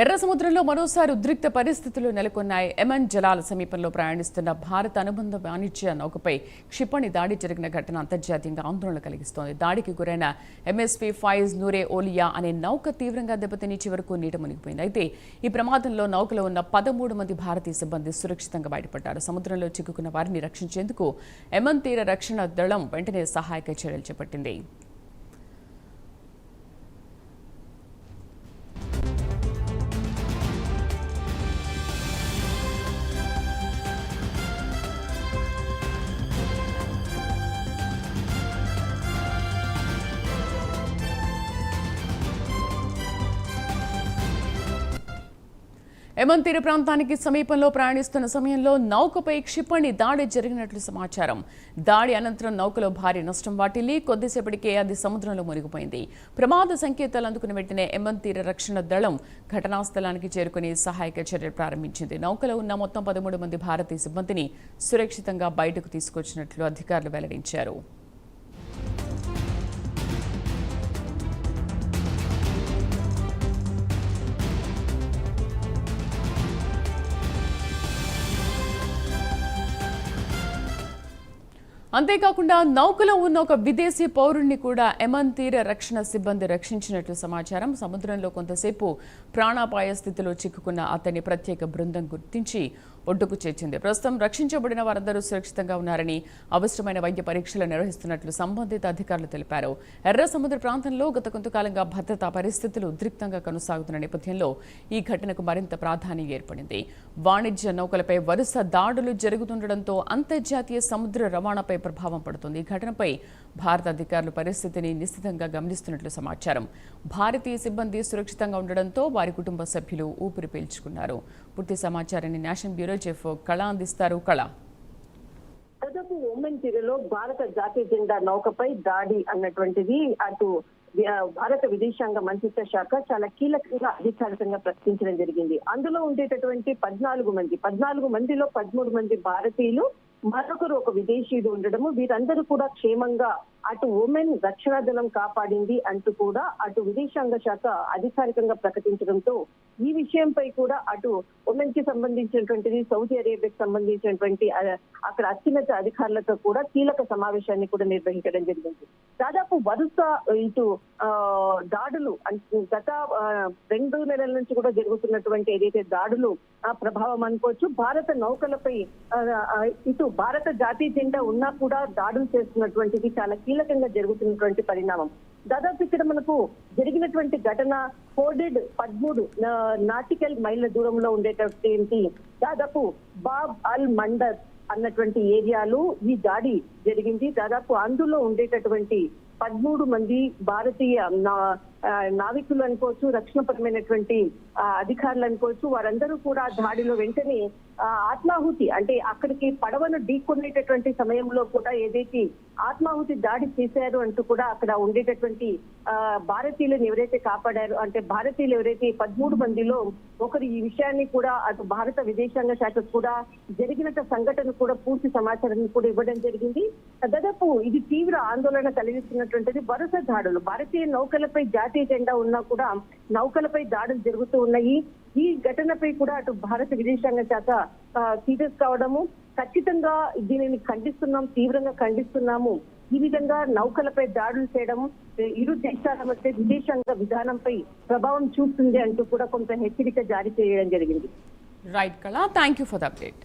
ఎర్ర సముద్రంలో మరోసారి ఉద్రిక్త పరిస్థితులు నెలకొన్నాయి. యెమెన్ జలాల సమీపంలో ప్రయాణిస్తున్న భారత అనుబంధ వాణిజ్య నౌకపై క్షిపణి దాడి జరిగిన ఘటన అంతర్జాతీయంగా ఆందోళన కలిగిస్తోంది. దాడికి గురైన ఎంఎస్వి ఫైజ్ నూరే ఓలియా అనే నౌక తీవ్రంగా దెబ్బతిని చివరకు నీట మునిగిపోయింది. అయితే ఈ ప్రమాదంలో నౌకలో ఉన్న 13 మంది భారతీయ సిబ్బంది సురక్షితంగా బయటపడ్డారు. సముద్రంలో చిక్కుకున్న వారిని రక్షించేందుకు యెమెన్ తీర రక్షణ దళం వెంటనే సహాయక చర్యలు చేపట్టింది. యెమెన్ తీర ప్రాంతానికి సమీపంలో ప్రయాణిస్తున్న సమయంలో నౌకపై క్షిపణి దాడి జరిగినట్లు సమాచారం. దాడి అనంతరం నౌకలో భారీ నష్టం వాటిల్లి కొద్దిసేపటికే అది సముద్రంలో మునిగిపోయింది. ప్రమాద సంకేతాలు అందుకున్న వెంటనే యెమెన్ తీర రక్షణ దళం ఘటనా స్థలానికి చేరుకుని సహాయక చర్యలు ప్రారంభించింది. నౌకలో ఉన్న మొత్తం 13 మంది భారతీయ సిబ్బందిని సురక్షితంగా బయటకు తీసుకొచ్చినట్లు అధికారులు వెల్లడించారు. అంతేకాకుండా నౌకలో ఉన్న ఒక విదేశీ పౌరుణ్ణి కూడా యెమెన్ తీర రక్షణ సిబ్బంది రక్షించినట్లు సమాచారం. సముద్రంలో కొంతసేపు ప్రాణాపాయ స్థితిలో చిక్కుకున్న అతన్ని ప్రత్యేక బృందం గుర్తించి ఒడ్డుకు చేర్చింది. ప్రస్తుతం రక్షించబడిన వారందరూ సురక్షితంగా ఉన్నారని, అవసరమైన వైద్య పరీక్షలు నిర్వహిస్తున్నట్లు సంబంధిత అధికారులు తెలిపారు. ఎర్ర సముద్ర ప్రాంతంలో గత కొంతకాలంగా భద్రతా పరిస్థితులు ఉద్రిక్తంగా కొనసాగుతున్న నేపథ్యంలో ఈ ఘటనకు మరింత ప్రాధాన్యం ఏర్పడింది. వాణిజ్య నౌకలపై వరుస దాడులు జరుగుతుండటంతో అంతర్జాతీయ సముద్ర రవాణాపై ప్రభావం పడుతుంది. ఈ ఘటనపై భారత అధికారులు పరిస్థితిని నిశితంగా గమనిస్తున్నట్లు సమాచారం. భారతీయ సిబ్బంది సురక్షితంగా ఉండడంతో వారి కుటుంబ సభ్యులు ఊపిరి పీల్చుకున్నారు. పూర్తి సమాచారాన్ని నేషనల్ బ్యూరో చీఫ్ కళ అందిస్తారు. కళ, దాదాపు యెమెన్ తీరులో భారత జాతీయ జెండా నౌకపై దాడి అన్నటువంటిది అటు భారత విదేశాంగ మంత్రిత్వ శాఖ చాలా కీలకంగా అధికారికంగా ప్రకటించడం జరిగింది. అందులో ఉండేటటువంటి 14 మందిలో 13 మంది భారతీయులు, మరొకరు ఒక విదేశీయుడు ఉండడము, వీరందరూ కూడా క్షేమంగా అటు ఉమెన్ రక్షణ దళం కాపాడింది అంటూ కూడా అటు విదేశాంగ శాఖ అధికారికంగా ప్రకటించడంతో ఈ విషయంపై కూడా అటు ఉమెన్ కి సంబంధించినటువంటిది సౌదీ అరేబియాకి సంబంధించినటువంటి అక్కడ అత్యున్నత అధికారులతో కూడా కీలక సమావేశాన్ని కూడా నిర్వహించడం జరిగింది. దాదాపు వరుస ఇటు దాడులు గత 2 నెలల నుంచి కూడా జరుగుతున్నటువంటి ఏదైతే దాడులు ఆ ప్రభావం అనుకోవచ్చు. భారత నౌకలపై ఇటు భారత జాతీయ జెండా ఉన్నా కూడా దాడులు చేస్తున్నటువంటిది చాలా కీలకంగా జరుగుతున్నటువంటి పరిణామం. దాదాపు ఇక్కడ మనకు జరిగినటువంటి ఘటన కోడెడ్ 13 నాటికల్ మైళ్ళ దూరంలో ఉండేటటువంటి దాదాపు బాబ్ అల్ మండర్ అన్నటువంటి ఏరియాలో ఈ దాడి జరిగింది. దాదాపు అందులో ఉండేటటువంటి 13 మంది భారతీయ నావికులు అనుకోవచ్చు, రక్షణపరమైనటువంటి అధికారులు అనుకోవచ్చు, వారందరూ కూడా దాడిలో వెంటనే ఆత్మాహుతి అంటే అక్కడికి పడవను ఢీకొనేటటువంటి సమయంలో కూడా ఏదైతే ఆత్మాహుతి దాడి చేశారు అంటూ కూడా అక్కడ ఉండేటటువంటి భారతీయులను ఎవరైతే కాపాడారో అంటే భారతీయులు ఎవరైతే 13 మందిలో ఒకరు ఈ విషయాన్ని కూడా అటు భారత విదేశాంగ శాఖ కూడా జరిగిన సంఘటన కూడా పూర్తి సమాచారాన్ని కూడా ఇవ్వడం జరిగింది. దాదాపు ఇది తీవ్ర ఆందోళన కలిగిస్తున్నటువంటిది. వరుస దాడులు భారతీయ నౌకలపై జాతీయ జెండా ఉన్నా కూడా నౌకలపై దాడులు జరుగుతూ ఉన్నాయి. ఈ ఘటనపై కూడా అటు భారత విదేశాంగ శాఖ సీరియస్ కావడము, ఖచ్చితంగా దీనిని ఖండిస్తున్నాం, తీవ్రంగా ఖండిస్తున్నాము. ఈ విధంగా నౌకలపై దాడులు చేయడం ఇరు దేశాల మధ్య విదేశాంగ విధానంపై ప్రభావం చూస్తుంది అంటూ కూడా కొంత హెచ్చరిక జారీ చేయడం జరిగింది. రైట్ కళ, thank you for the update.